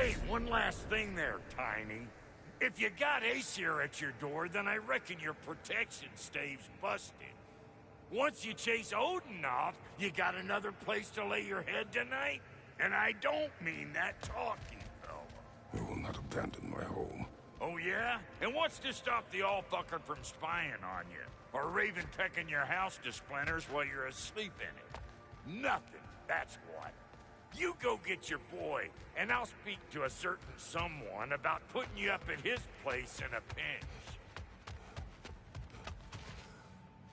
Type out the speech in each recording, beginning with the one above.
Hey, one last thing there, Tiny. If you got Aesir at your door, then I reckon your protection stave's busted. Once you chase Odin off, you got another place to lay your head tonight? And I don't mean that talking, fella. I will not abandon my home. Oh yeah? And what's to stop the all-fucker from spying on you? Or Raven pecking your house to splinters while you're asleep in it? Nothing, that's what. You go get your boy, and I'll speak to a certain someone about putting you up at his place in a pinch.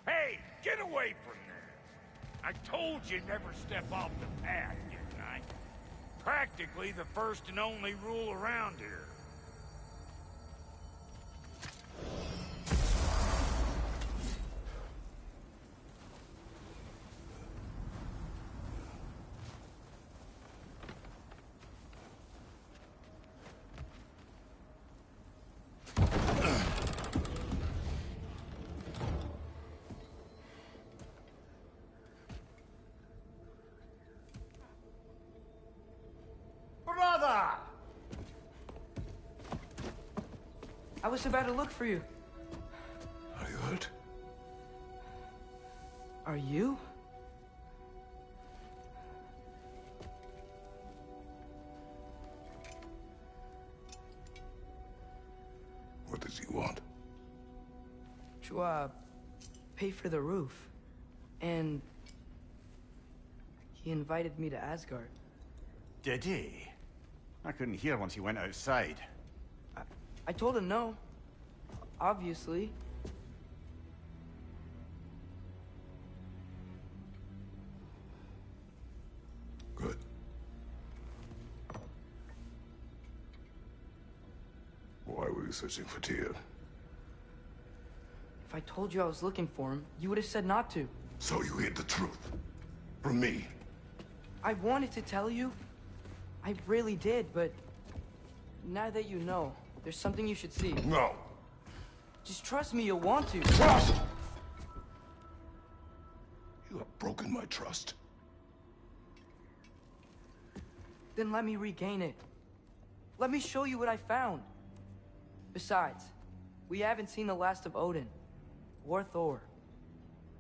Hey, get away from there! I told you never step off the path, didn't I? Practically the first and only rule around here. Brother! I was about to look for you. Are you hurt? Are you? What does he want? To, pay for the roof. And he invited me to Asgard. Did he? I couldn't hear once he went outside. I told him no. Obviously. Good. Why were you searching for Tyr? If I told you I was looking for him, you would have said not to. So you hid the truth. From me. I wanted to tell you. I really did, but now that you know, there's something you should see. No. Just trust me, you'll want to. Trust! You have broken my trust. Then let me regain it. Let me show you what I found. Besides, we haven't seen the last of Odin. Or Thor.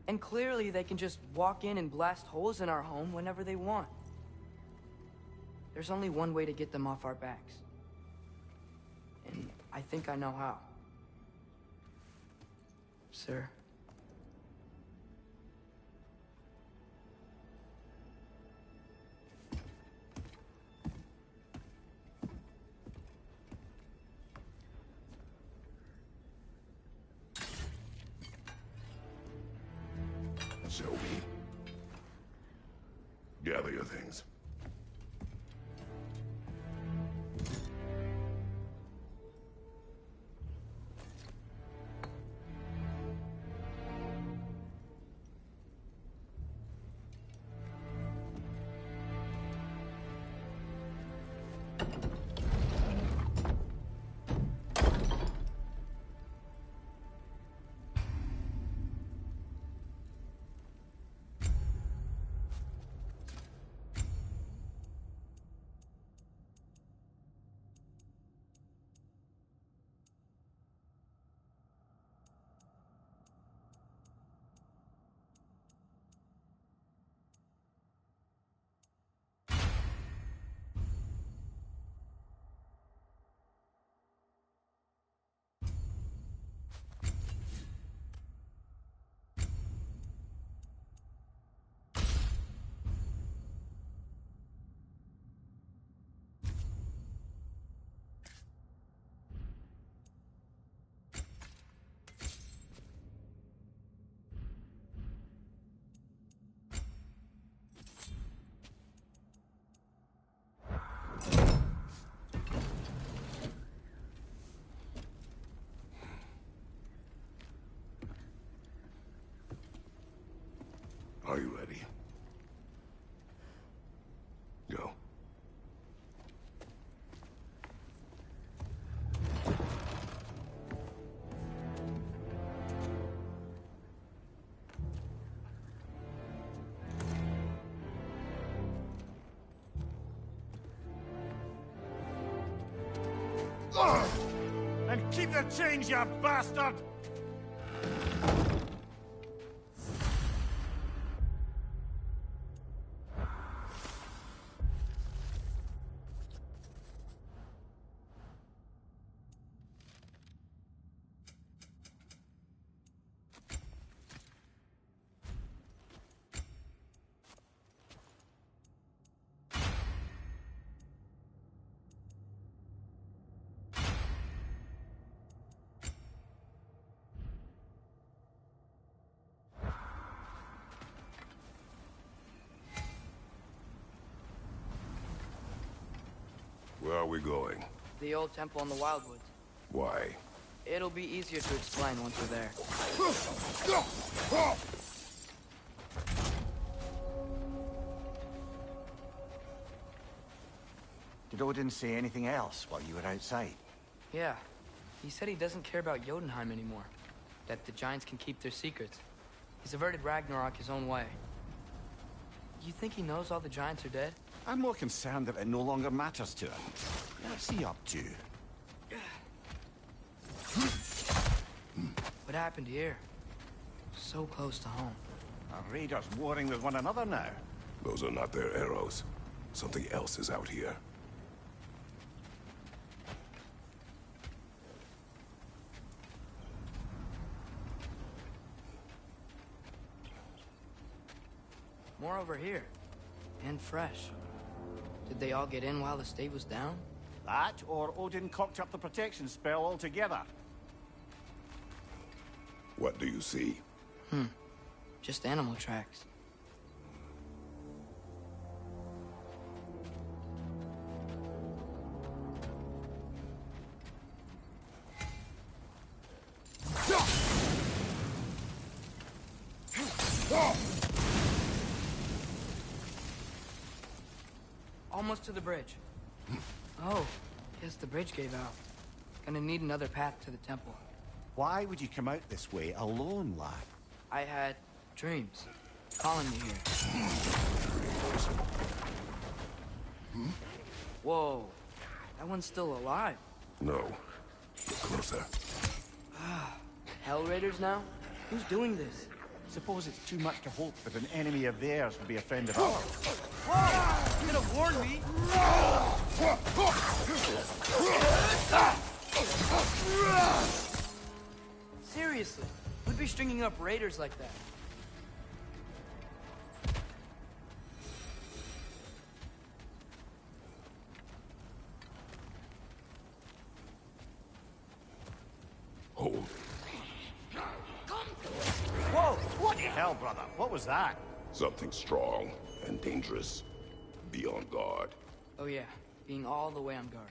And clearly they can just walk in and blast holes in our home whenever they want. There's only one way to get them off our backs. And I think I know how. Sir. Show me. Gather your things. Are you ready? Go. Keep the change, you bastard! Where are we going? The old temple in the Wildwoods. Why? It'll be easier to explain once we're there. Did Odin say anything else while you were outside? Yeah. He said he doesn't care about Jotunheim anymore. That the giants can keep their secrets. He's averted Ragnarok his own way. You think he knows all the giants are dead? I'm more concerned that it no longer matters to him. What's he up to? What happened here? So close to home. Our raiders warring with one another now. Those are not their arrows. Something else is out here. More over here. And fresh. Did they all get in while the stave was down? That, or Odin cocked up the protection spell altogether. What do you see? Just animal tracks. Almost to the bridge. Oh, guess the bridge gave out. Gonna need another path to the temple. Why would you come out this way alone, lad? I had dreams calling me here. Whoa, that one's still alive. No. Look closer. Hell Raiders now? Who's doing this? Suppose it's too much to hope that an enemy of theirs would be a friend of ours. Whoa! You could have warned me! Seriously, who'd be stringing up raiders like that? Hold. Whoa! What the hell, brother? What was that? Something strong and dangerous. Be on guard. Oh yeah, being all the way on guard.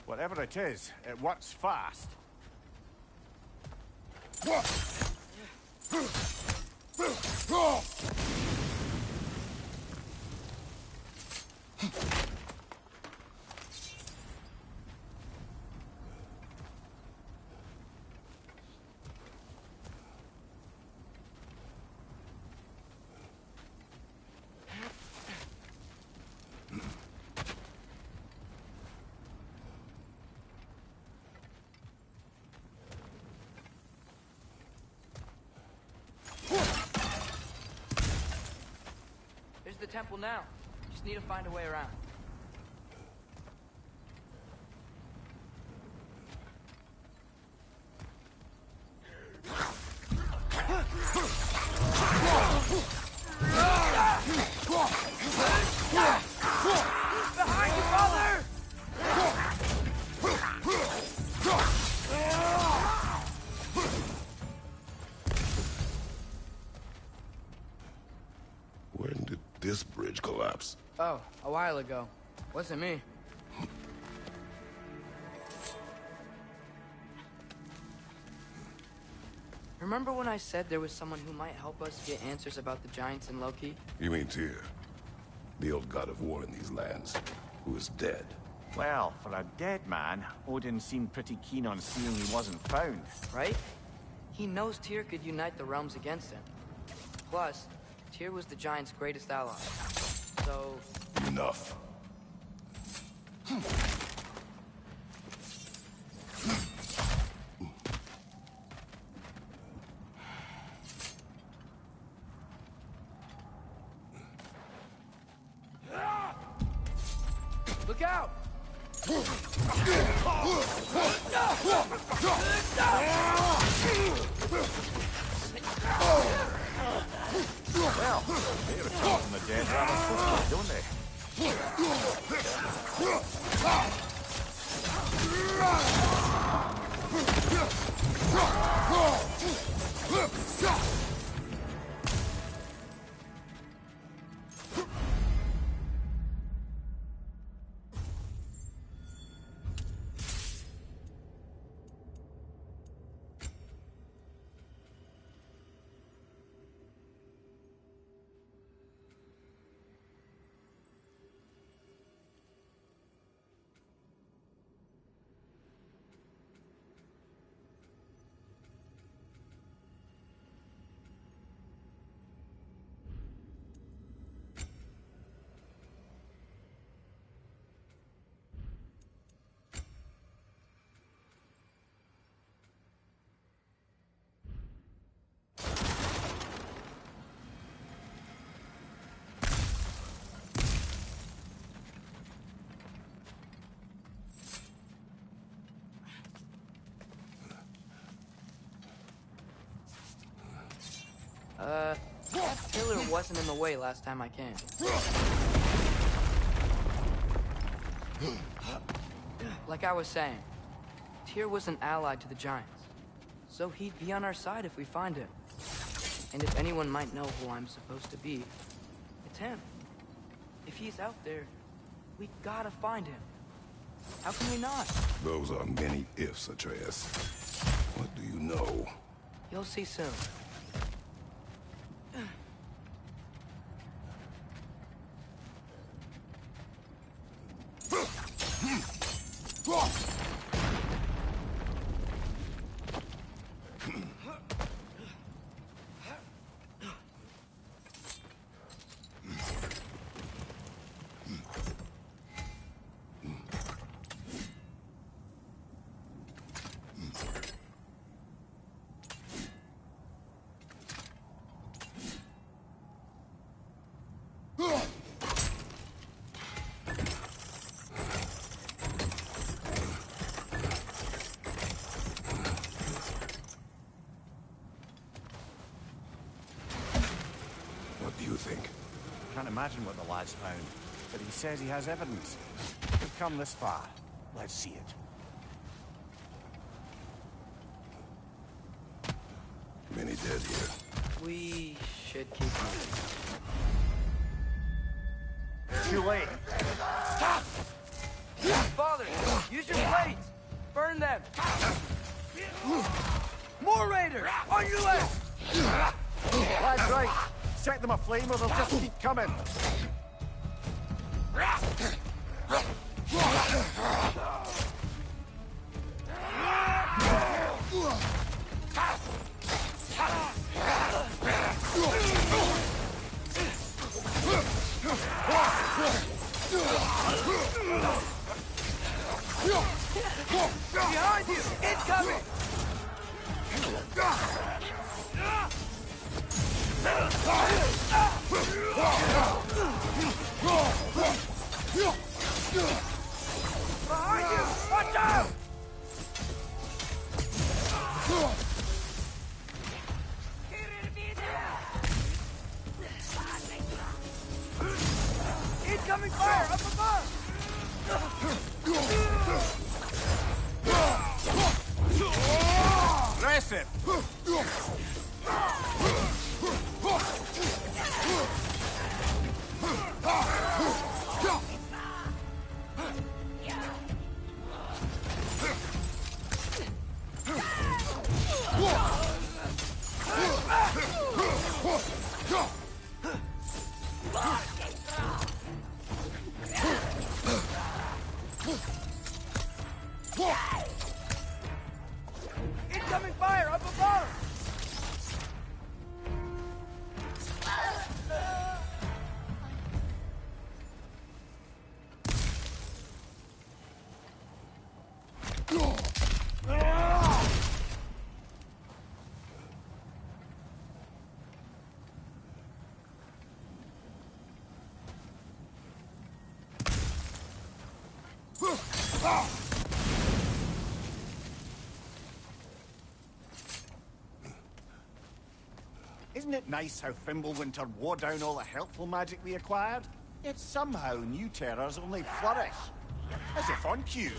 Whatever it is, it works fast. There's the temple now. Just need to find a way around. Behind you, father! When did this bridge collapse? Oh, a while ago. Wasn't me. Remember when I said there was someone who might help us get answers about the giants and Loki? You mean Tyr? The old god of war in these lands, who is dead. Well, for a dead man, Odin seemed pretty keen on seeing he wasn't found. Right? He knows Tyr could unite the realms against him. Plus, Tyr was the Giants' greatest ally. So... Enough. Look out! Well, they return from the dead rather quickly, don't they? That pillar wasn't in the way last time I came. Like I was saying, Tyr was an ally to the Giants. So he'd be on our side if we find him. And if anyone might know who I'm supposed to be, it's him. If he's out there, we gotta find him. How can we not? Those are many ifs, Atreus. What do you know? You'll see soon. What do you think? Can't imagine what the lad's found, but he says he has evidence. We've come this far. Let's see it. Many dead here. We should keep moving. Too late. Stop! Father, use your blades! Burn them! More raiders! On your left! Lad's right. Set them aflame or they'll just keep coming. Behind you! Incoming! Behind you! Watch out! Incoming fire up above! Aggressive! Isn't it nice how Fimbulwinter wore down all the helpful magic we acquired? Yet somehow new terrors only flourish. As if on cue.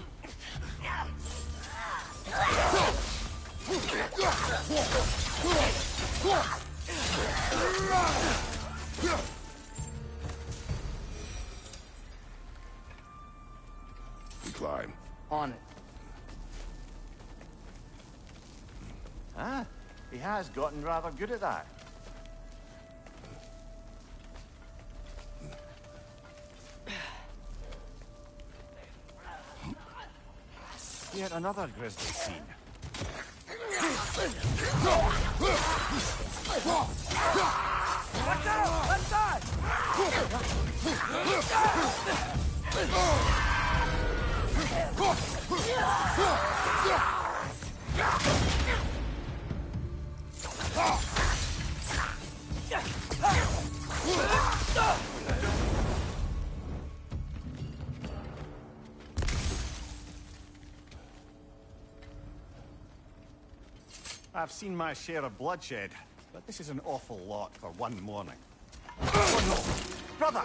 We climb. On it. Ah, he has gotten rather good at that. Yet another grisly scene. Watch out! Left side! I've seen my share of bloodshed, but this is an awful lot for one morning. Oh no! Brother!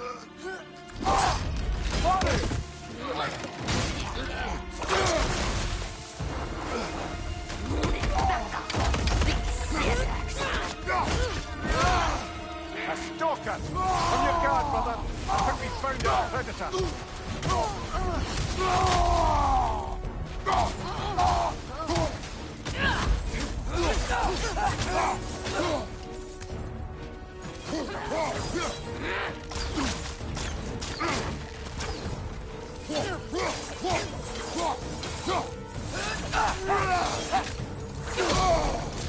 A stalker! On your guard, brother! I think we found our predator!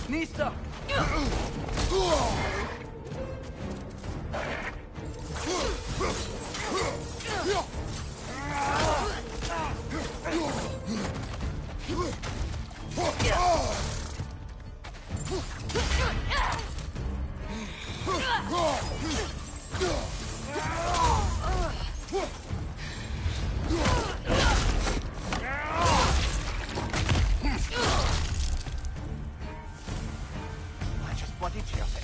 Nista! Bloody terrific.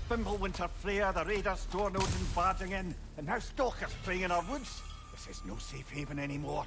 Fimbulwinter Freya, the raiders, Stornoden barging in, and now stalkers preying in our woods. This is no safe haven anymore.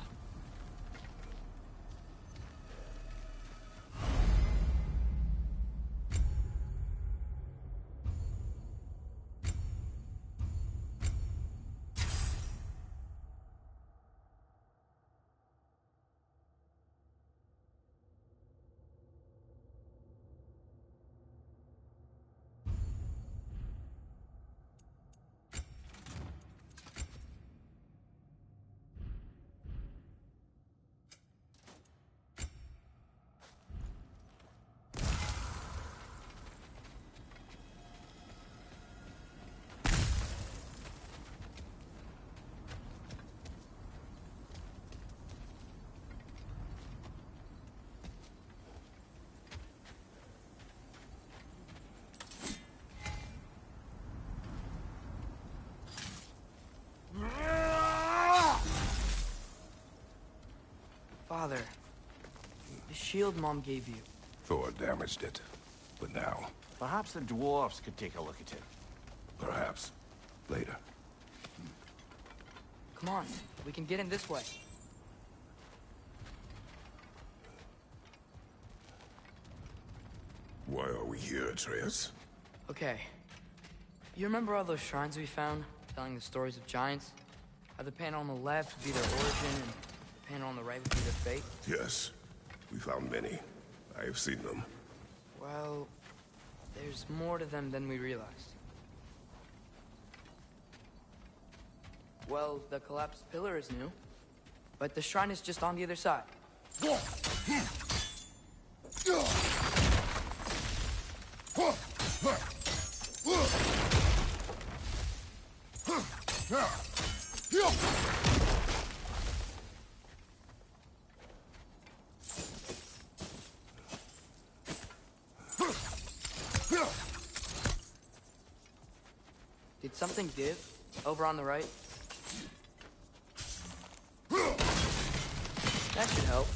Father, the shield Mom gave you. Thor damaged it. But now, Perhaps the dwarves could take a look at it. perhaps, later. Come on, we can get in this way. Why are we here, Atreus? Okay. You remember all those shrines we found, telling the stories of giants? How the panel on the left would be their origin, and the panel on the right would be their fate? Yes, we found many. I have seen them. Well, there's more to them than we realized. Well, the collapsed pillar is new, but the shrine is just on the other side. Did something give? Over on the right? That should help.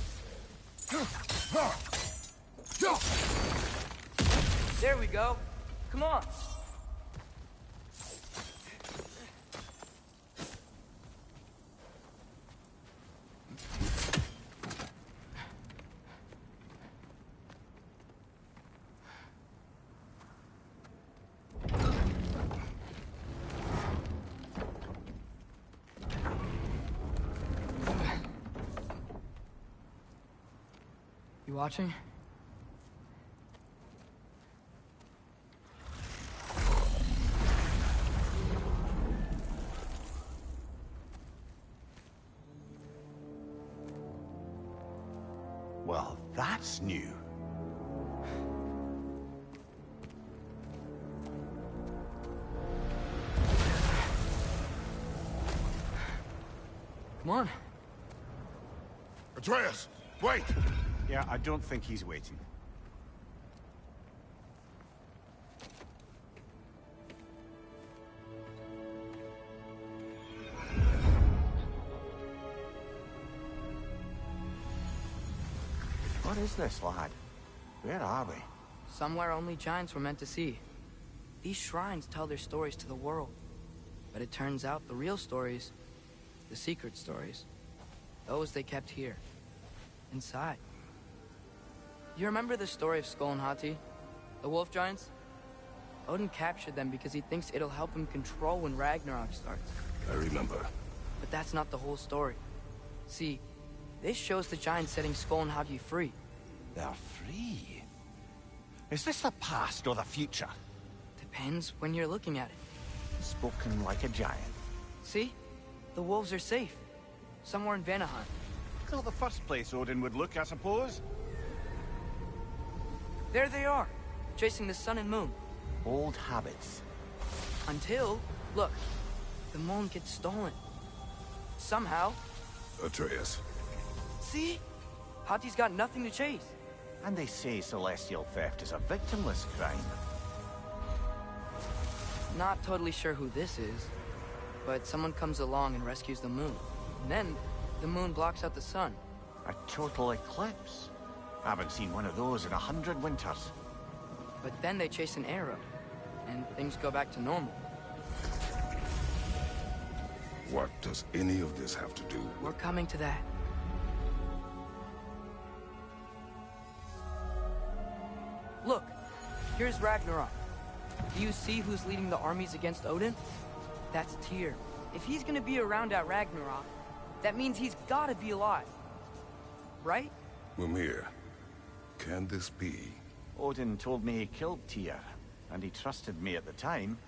There we go. Come on. You watching? Well, that's new. Come on. Atreus, wait! Yeah, I don't think he's waiting. What is this, lad? Where are we? Somewhere only giants were meant to see. These shrines tell their stories to the world. But it turns out the real stories, the secret stories, those they kept here, inside. You remember the story of Skull and Hati? The wolf giants? Odin captured them because he thinks it'll help him control when Ragnarok starts. I remember. But that's not the whole story. See, this shows the giants setting Skull and Hati free. They're free. Is this the past or the future? Depends when you're looking at it. Spoken like a giant. See? The wolves are safe. Somewhere in Vanaheim. Not the first place Odin would look, I suppose. There they are, chasing the sun and moon. Old habits. Until, look, the moon gets stolen. Somehow. Atreus. See? Hati's got nothing to chase. And they say celestial theft is a victimless crime. Not totally sure who this is, but someone comes along and rescues the moon. And then, the moon blocks out the sun. A total eclipse. Haven't seen one of those in 100 winters. But then they chase an arrow, and things go back to normal. What does any of this have to do with... We're coming to that. Look, here's Ragnarok. Do you see who's leading the armies against Odin? That's Tyr. If he's gonna be around at Ragnarok, that means he's gotta be alive. Right? Mimir, can this be? Odin told me he killed Tyr, and he trusted me at the time,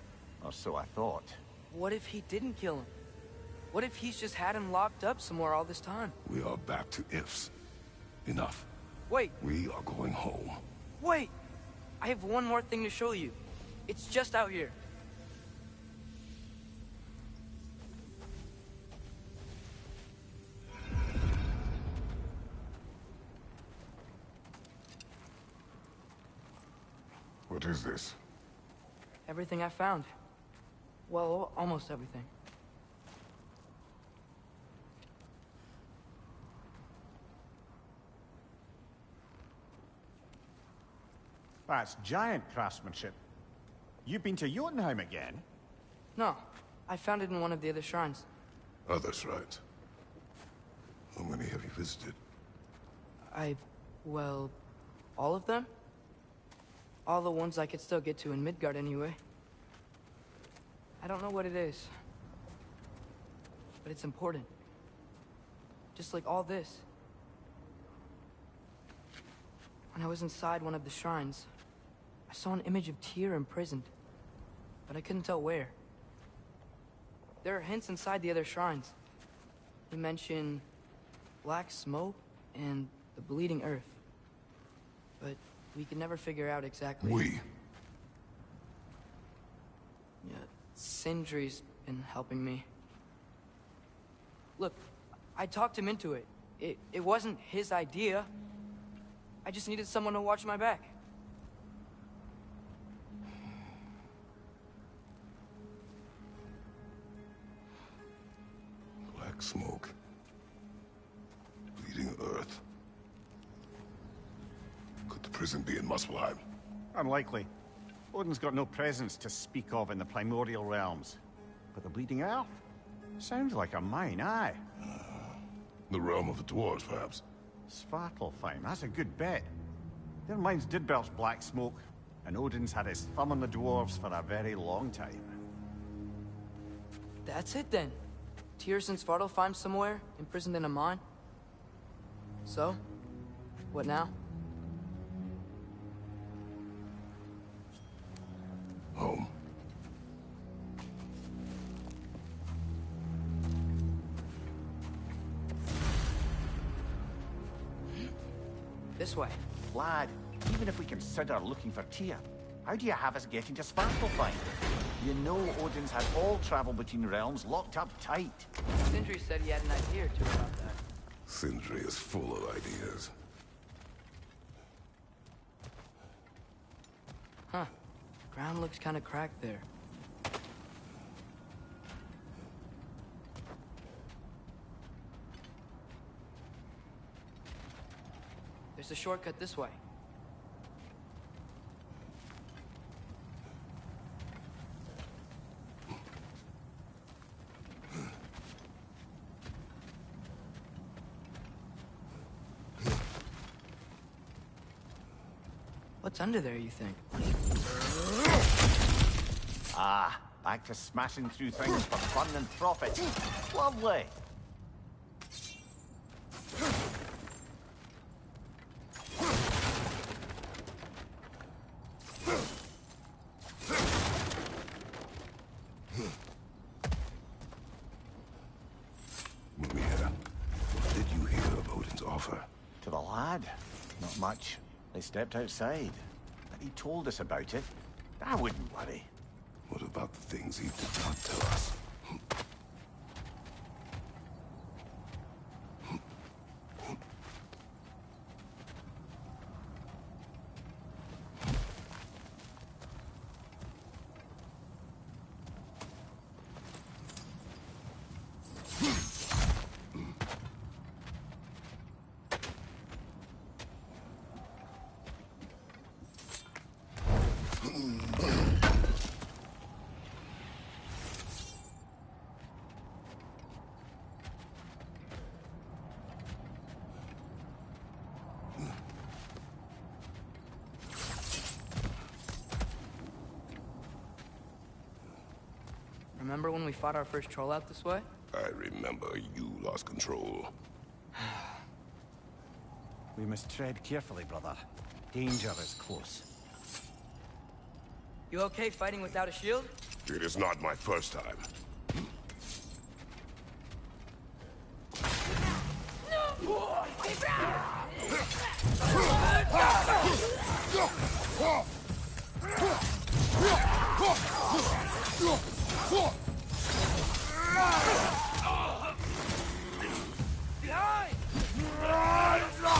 or so I thought. What if he didn't kill him? What if he's just had him locked up somewhere all this time? We are back to ifs. Enough. Wait, We are going home. wait! I have one more thing to show you. It's just out here. What is this? Everything I found. Well, almost everything. That's giant craftsmanship. You've been to Jotunheim again? No, I found it in one of the other shrines. Others, right? How many have you visited? Well, all of them? All the ones I could still get to in Midgard anyway. I don't know what it is. But it's important. Just like all this. When I was inside one of the shrines, I saw an image of Tyr imprisoned. But I couldn't tell where. There are hints inside the other shrines. They mention black smoke and the bleeding earth. But we could never figure out exactly... We. Yeah, Sindri's been helping me. Look, I talked him into it. It wasn't his idea. I just needed someone to watch my back. Black smoke. Bleeding earth. prison be in Muspelheim? Unlikely. Odin's got no presence to speak of in the primordial realms. But the Bleeding Earth? Sounds like a mine, aye. The realm of the dwarves, perhaps? Svartalfheim, that's a good bet. Their mines did belch black smoke, and Odin's had his thumb on the dwarves for a very long time. That's it then. Tyr's in Svartalfheim somewhere, imprisoned in a mine. So, what now? Home. This way. Lad, even if we consider looking for Tyr, how do you have us getting to Svartalfheim? You know Odin's had all travel between realms locked up tight. Sindri said he had an idea or two about that. Sindri is full of ideas. Huh. Ground looks kind of cracked there. There's a shortcut this way. What's under there, you think? Ah, back to smashing through things for fun and profit. Lovely. Mimir, what did you hear of Odin's offer? To the lad? Not much. They stepped outside. But he told us about it. I wouldn't worry. What about the things he did not tell us? Remember when we fought our first troll out this way? I remember you lost control. We must tread carefully, brother. Danger is close. You okay fighting without a shield? It is not my first time.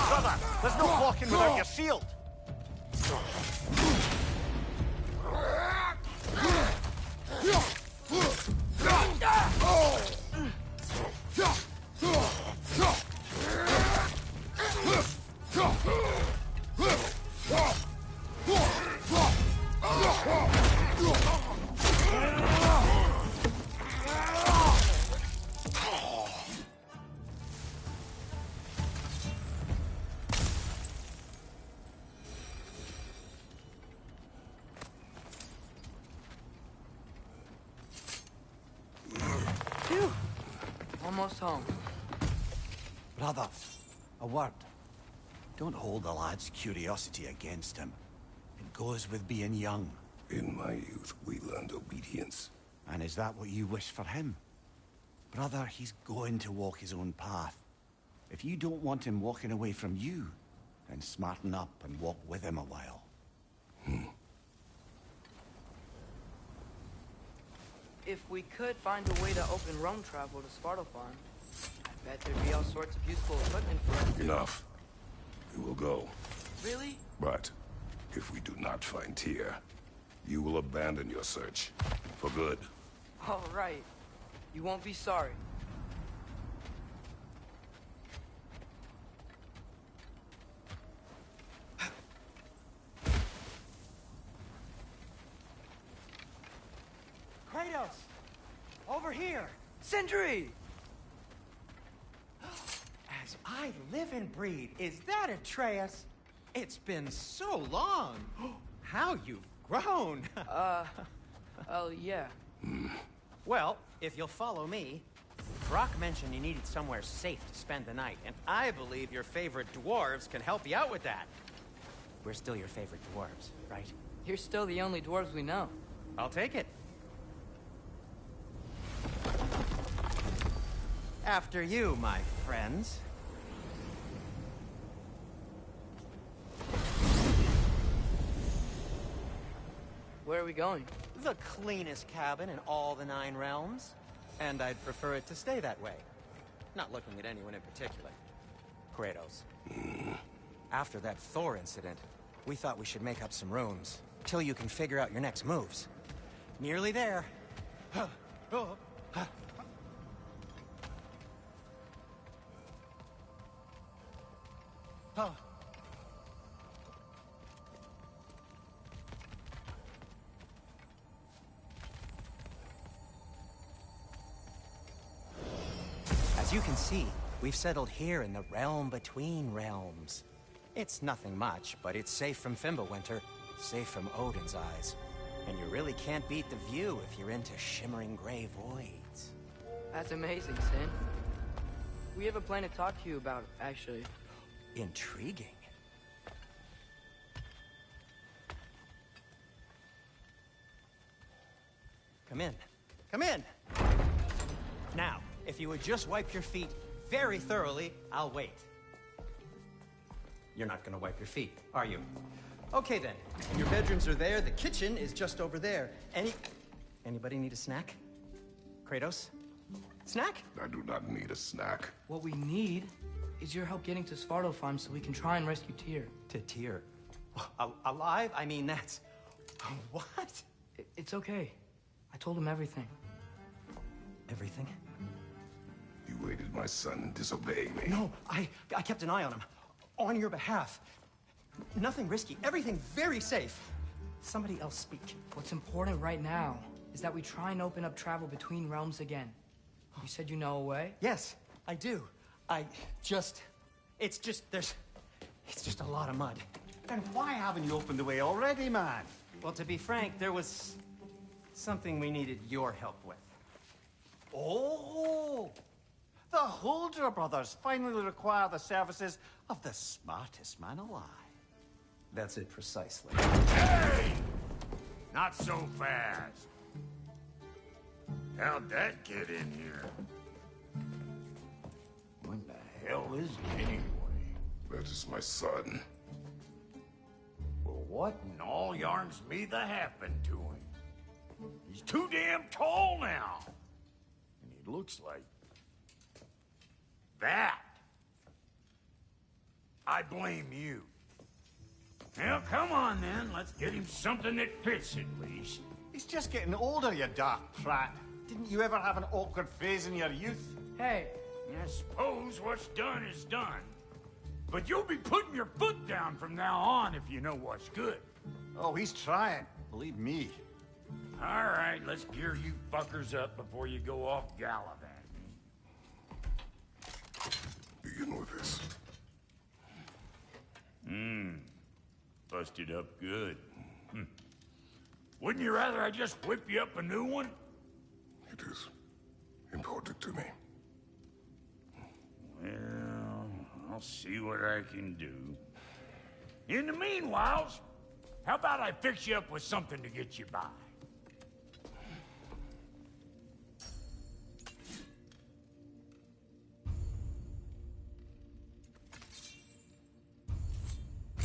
Brother, there's no blocking without your shield. Phew. Almost home. Brother, a word. Don't hold the lad's curiosity against him. It goes with being young. In my youth, we learned obedience. And is that what you wish for him? Brother, he's going to walk his own path. If you don't want him walking away from you, then smarten up and walk with him a while. If we could find a way to open roam travel to Svartalfheim, I bet there'd be all sorts of useful equipment for us. Enough. We will go. Really? But if we do not find Tyr, you will abandon your search. For good. All right. You won't be sorry. Kratos! Over here! Sindri! As I live and breathe, is that Atreus? It's been so long. How you've grown. Oh, yeah. Well, if you'll follow me, Brock mentioned you needed somewhere safe to spend the night, and I believe your favorite dwarves can help you out with that. We're still your favorite dwarves, right? You're still the only dwarves we know. I'll take it. After you, my friends. Where are we going? The cleanest cabin in all the 9 realms. And I'd prefer it to stay that way. Not looking at anyone in particular. Kratos. After that Thor incident, we thought we should make up some rooms. Till you can figure out your next moves. Nearly there. As you can see, we've settled here in the realm between realms. It's nothing much, but it's safe from Fimbulwinter, safe from Odin's eyes. And you really can't beat the view if you're into shimmering gray voids. That's amazing, Sin. We have a plan to talk to you about, actually. Intriguing. Come in. Come in! Now, if you would just wipe your feet very thoroughly, I'll wait. You're not gonna wipe your feet, are you? Okay then. Your bedrooms are there, the kitchen is just over there. Anybody need a snack? Kratos? Snack? I do not need a snack. What we need is your help getting to Svartalfheim so we can try and rescue Tyr. To Tyr? Alive? I mean, that's... What? It's okay. I told him everything. Everything? You aided my son in disobeying me. No, I kept an eye on him. On your behalf. Nothing risky. Everything very safe. Somebody else speak. What's important right now is that we try and open up travel between realms again. You said you know a way? Yes, I do. It's just a lot of mud. Then why haven't you opened the way already, man? Well, to be frank, there was something we needed your help with. Oh! The Holder brothers finally require the services of the smartest man alive. That's it precisely. Hey! Not so fast. How'd that get in here? What the hell is it anyway? That is my son. Well, what in all yarns me that happened to him? He's too damn tall now. And he looks like... that. I blame you. Well, come on then. Let's get him something that fits at least. He's just getting older, you dark prat. Didn't you ever have an awkward phase in your youth? Hey, I suppose what's done is done. But you'll be putting your foot down from now on if you know what's good. Oh, he's trying. Believe me. All right, let's gear you fuckers up before you go off gallivanting. Begin with this. Busted up good. Wouldn't you rather I just whip you up a new one? It is important to me. Well, I'll see what I can do. In the meanwhile, how about I fix you up with something to get you by?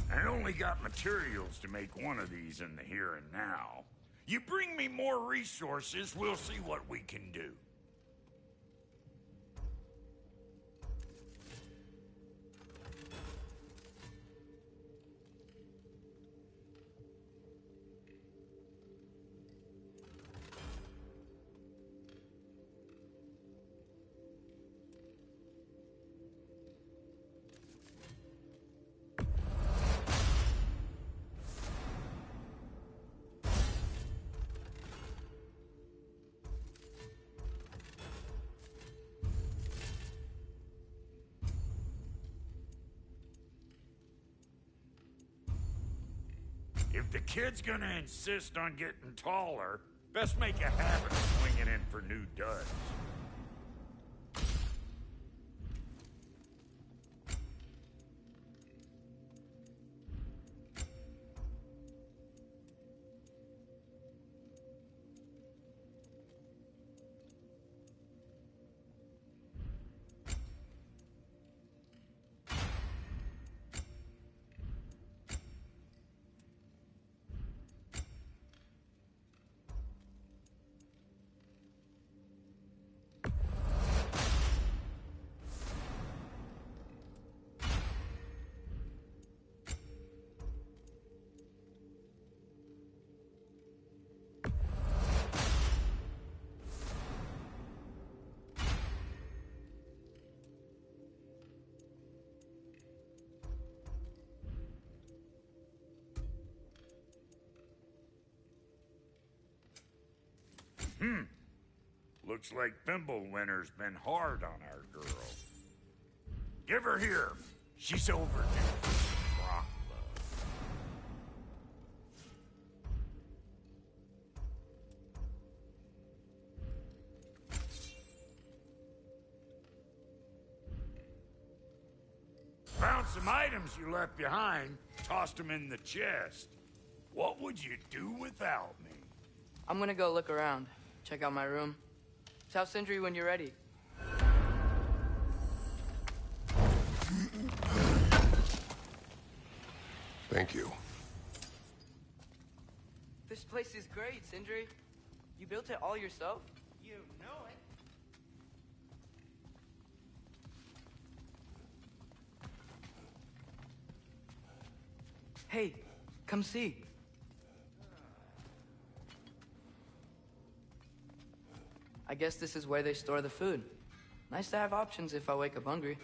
I only got materials to make one of these in the here and now. You bring me more resources, we'll see what we can do. If the kid's gonna insist on getting taller, best make a habit of swinging in for new duds. Looks like Thimblewinter's been hard on our girl. Give her here. She's overdue for some rock love. Found some items you left behind, tossed them in the chest. What would you do without me? I'm gonna go look around. Check out my room. Tell Sindri when you're ready. Thank you. This place is great, Sindri. You built it all yourself? You know it. Hey, come see. I guess this is where they store the food. Nice to have options if I wake up hungry.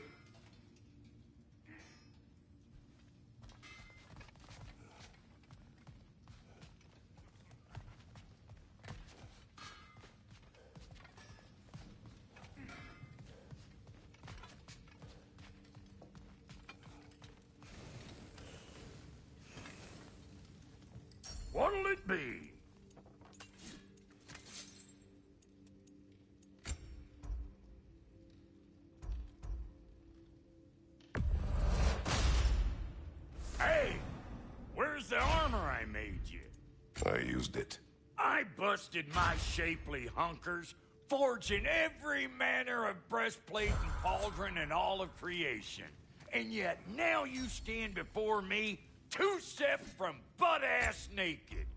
What'll it be? Hey! Where's the armor I made you? I used it. I busted my shapely hunkers, forging every manner of breastplate and pauldron in all of creation. And yet now you stand before me, 2 steps from butt-ass naked.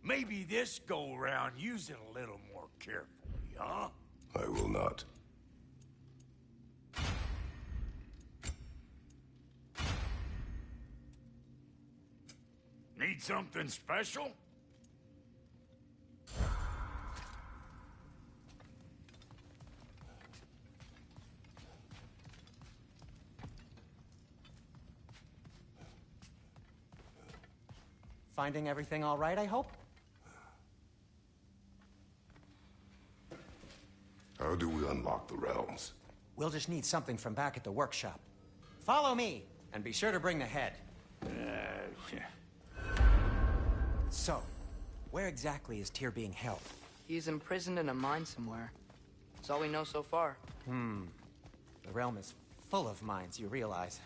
Maybe this go-round use it a little more carefully, huh? I will not. Need something special? Finding everything all right, I hope? How do we unlock the realms? We'll just need something from back at the workshop. Follow me, and be sure to bring the head. So, where exactly is Tyr being held? He's imprisoned in a mine somewhere. That's all we know so far. The realm is full of mines, you realize.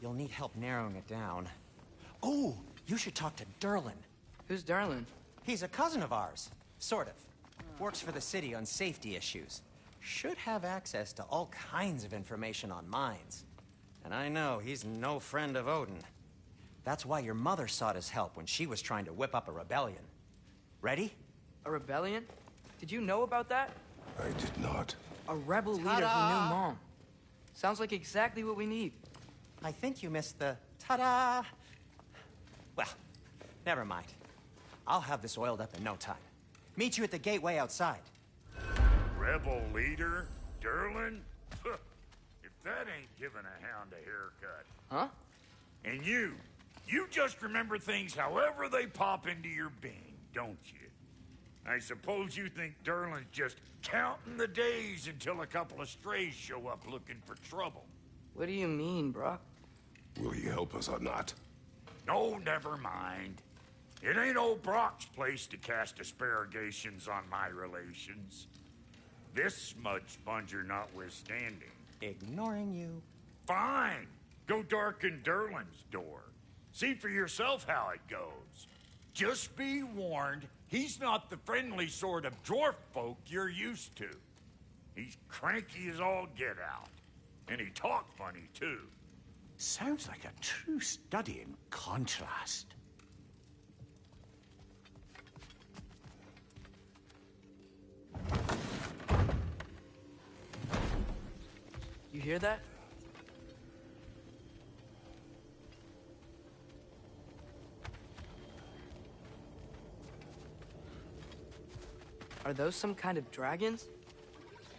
You'll need help narrowing it down. Oh, you should talk to Durlin. Who's Darlin? He's a cousin of ours, sort of. Works for the city on safety issues. Should have access to all kinds of information on mines. And I know he's no friend of Odin. That's why your mother sought his help when she was trying to whip up a rebellion. Ready? A rebellion? Did you know about that? I did not. A rebel leader who knew Mom. Sounds like exactly what we need. I think you missed the ta-da. Well, never mind. I'll have this oiled up in no time. Meet you at the gateway outside. Rebel leader? Durlin? If that ain't giving a hound a haircut. Huh? And you just remember things however they pop into your being, don't you? I suppose you think Durlin's just counting the days until a couple of strays show up looking for trouble. What do you mean, Brock? Will he help us or not? No, never mind. It ain't old Brock's place to cast aspersions on my relations. This smudge sponger notwithstanding. Ignoring you. Fine. Go darken Derlin's door. See for yourself how it goes. Just be warned, he's not the friendly sort of dwarf folk you're used to. He's cranky as all get out. And he talk funny, too. Sounds like a true study in contrast. You hear that? Are those some kind of dragons?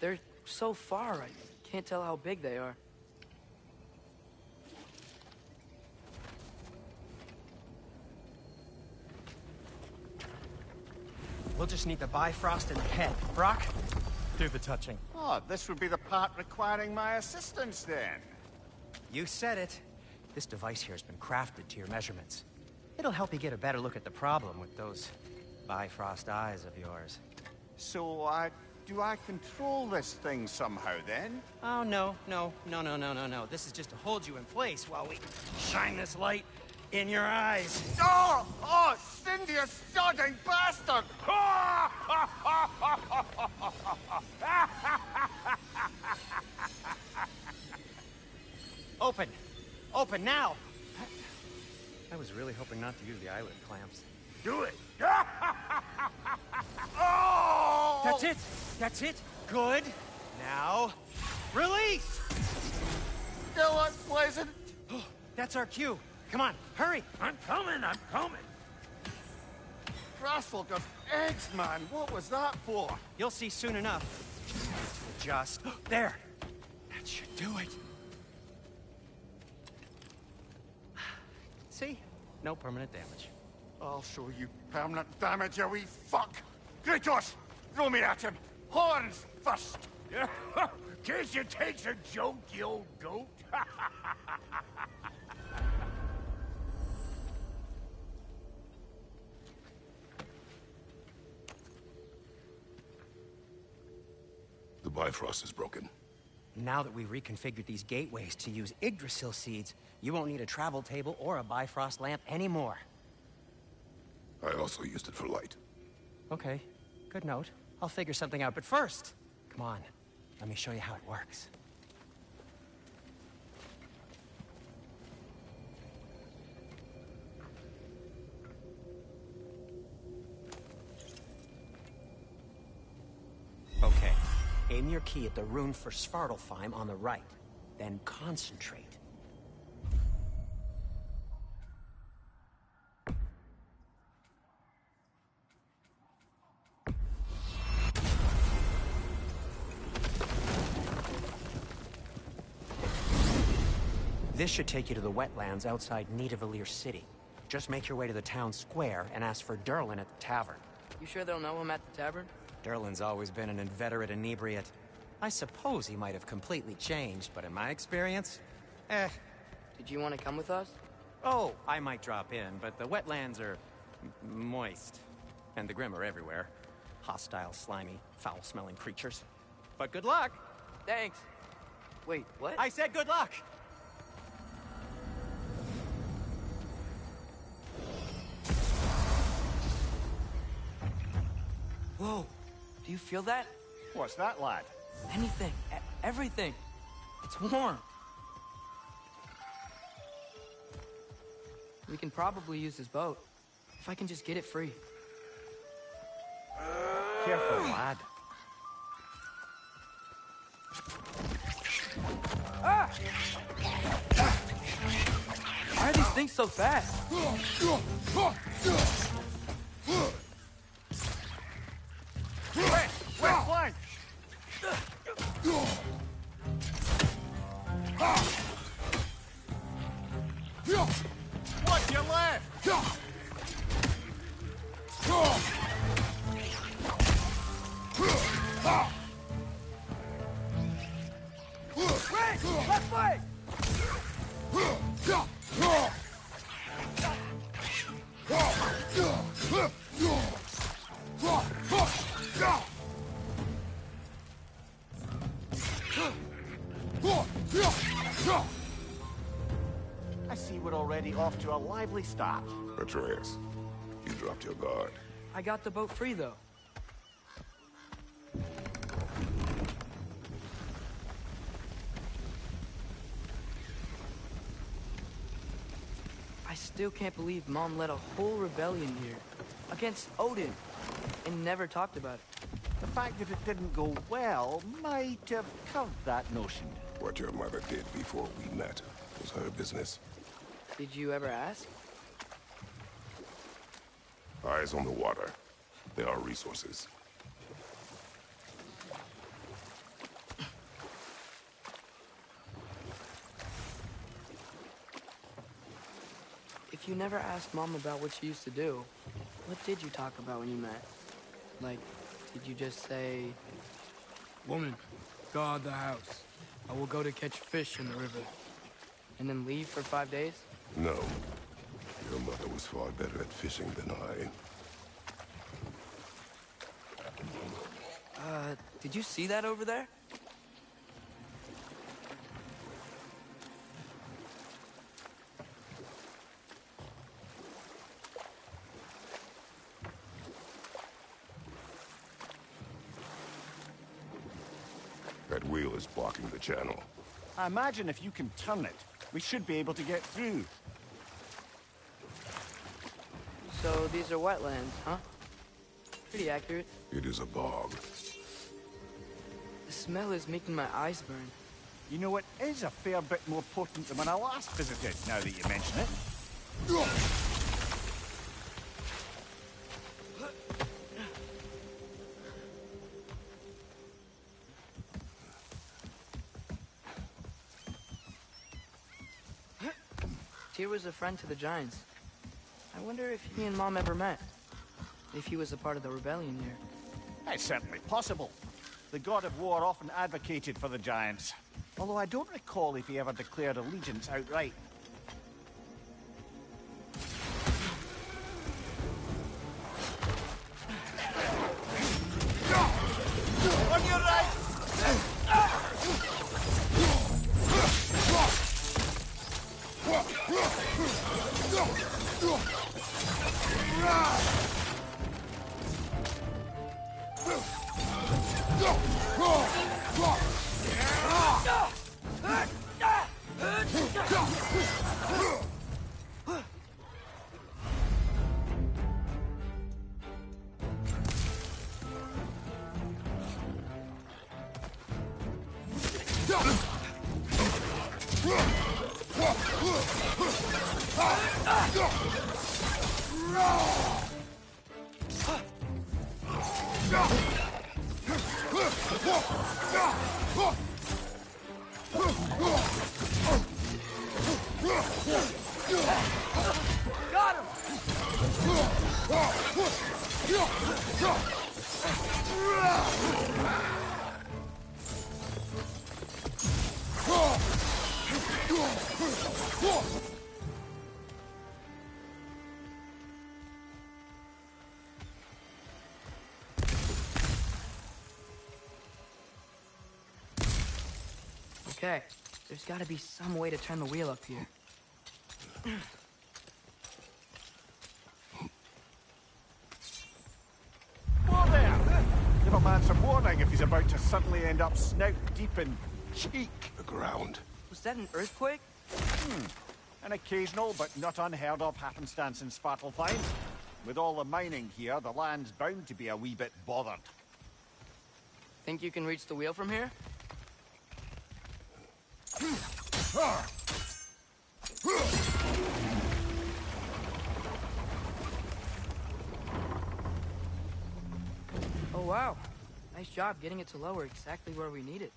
They're so far, I can't tell how big they are. We'll just need the Bifrost in the head. Brock, do the touching. Oh, this would be the part requiring my assistance, then. You said it. This device here has been crafted to your measurements. It'll help you get a better look at the problem with those Bifrost eyes of yours. So, do I control this thing somehow, then? Oh, no. This is just to hold you in place while we shine this light in your eyes. Oh! Oh, Cindy, you sodding bastard! Open! Open now! I was really hoping not to use the eyelid clamps. Do it. Oh! That's it! That's it! Good! Now, release! Still unpleasant. That's our cue. Come on, hurry! I'm coming. Grassful of eggs, man. What was that for? You'll see soon enough. Just there. That should do it. See? No permanent damage. I'll show you permanent damage, you wee fuck! Kratos! Throw me at him! Horns first! Case you takes a joke, you old goat. The Bifrost is broken. Now that we've reconfigured these gateways to use Yggdrasil seeds, you won't need a travel table or a Bifrost lamp anymore. I also used it for light. Okay, good note. I'll figure something out, but first, come on, let me show you how it works. Okay, aim your key at the rune for Svartalfheim on the right, then concentrate. This should take you to the wetlands outside Nidavellir City. Just make your way to the town square and ask for Derlin at the tavern. You sure they'll know him at the tavern? Derlin's always been an inveterate inebriate. I suppose he might have completely changed, but in my experience, Did you want to come with us? Oh, I might drop in, but the wetlands are moist. And the Grim are everywhere. Hostile, slimy, foul-smelling creatures. But good luck! Thanks. Wait, what? I said good luck! Whoa, do you feel that? What's that, lad? Anything, everything. It's warm. We can probably use his boat, if I can just get it free. Careful, lad. Ah! Why are these things so fast? West flank! What's your left? Right! Left flank! I see we're already off to a lively start. Atreus, you dropped your guard. I got the boat free, though. I still can't believe Mom led a whole rebellion here. Against Odin. And never talked about it. The fact that it didn't go well might have curved that notion. What your mother did before we met was her business. Did you ever ask? Eyes on the water. There are resources. If you never asked Mom about what she used to do, what did you talk about when you met? Like, did you just say... Woman, guard the house. I will go to catch fish in the river. And then leave for 5 days? No. Your mother was far better at fishing than I. Did you see that over there? That wheel is blocking the channel. I imagine if you can turn it, we should be able to get through. So these are wetlands, huh? Pretty accurate. It is a bog. The smell is making my eyes burn. You know, it is a fair bit more potent than when I last visited, now that you mention it. Tyr was a friend to the Giants. I wonder if he and Mom ever met. If he was a part of the rebellion here. It's certainly possible. The god of war often advocated for the Giants. Although I don't recall if he ever declared allegiance outright. On your right! Got him! Okay, there's gotta be some way to turn the wheel up here. Whoa there! Give a man some warning if he's about to suddenly end up snout deep in cheek. The ground. Was that an earthquake? An occasional but not unheard of happenstance in Svartalfheim. With all the mining here, the land's bound to be a wee bit bothered. Think you can reach the wheel from here? Oh wow. Nice job getting it to lower exactly where we need it.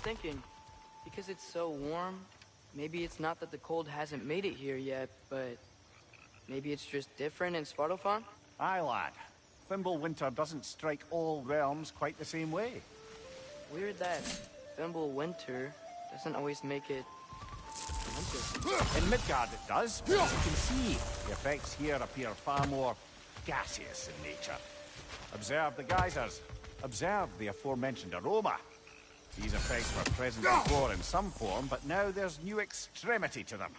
thinking, because it's so warm, maybe it's not that the cold hasn't made it here yet, but maybe it's just different in Svartalfheim? Aye, lad. Fimbulwinter doesn't strike all realms quite the same way. Weird that Fimbulwinter doesn't always make it winter. In Midgard it does. As you can see, the effects here appear far more gaseous in nature. Observe the geysers. Observe the aforementioned aroma. These effects were present before in some form, but now there's new extremity to them.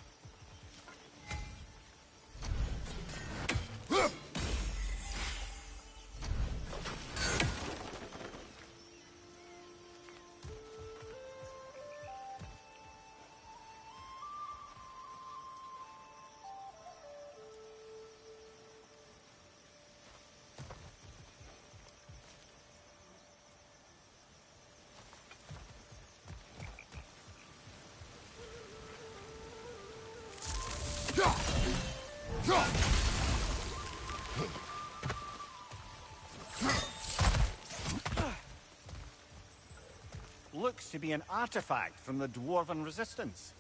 Looks to be an artifact from the Dwarven Resistance.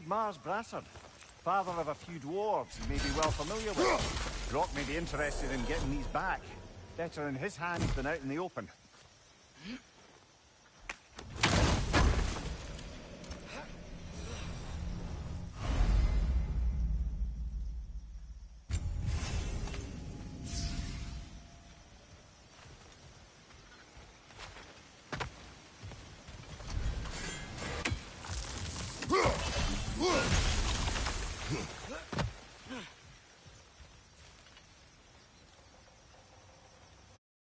Mars Brassard, father of a few dwarves you may be well familiar with. Brock may be interested in getting these back. Better in his hands than out in the open.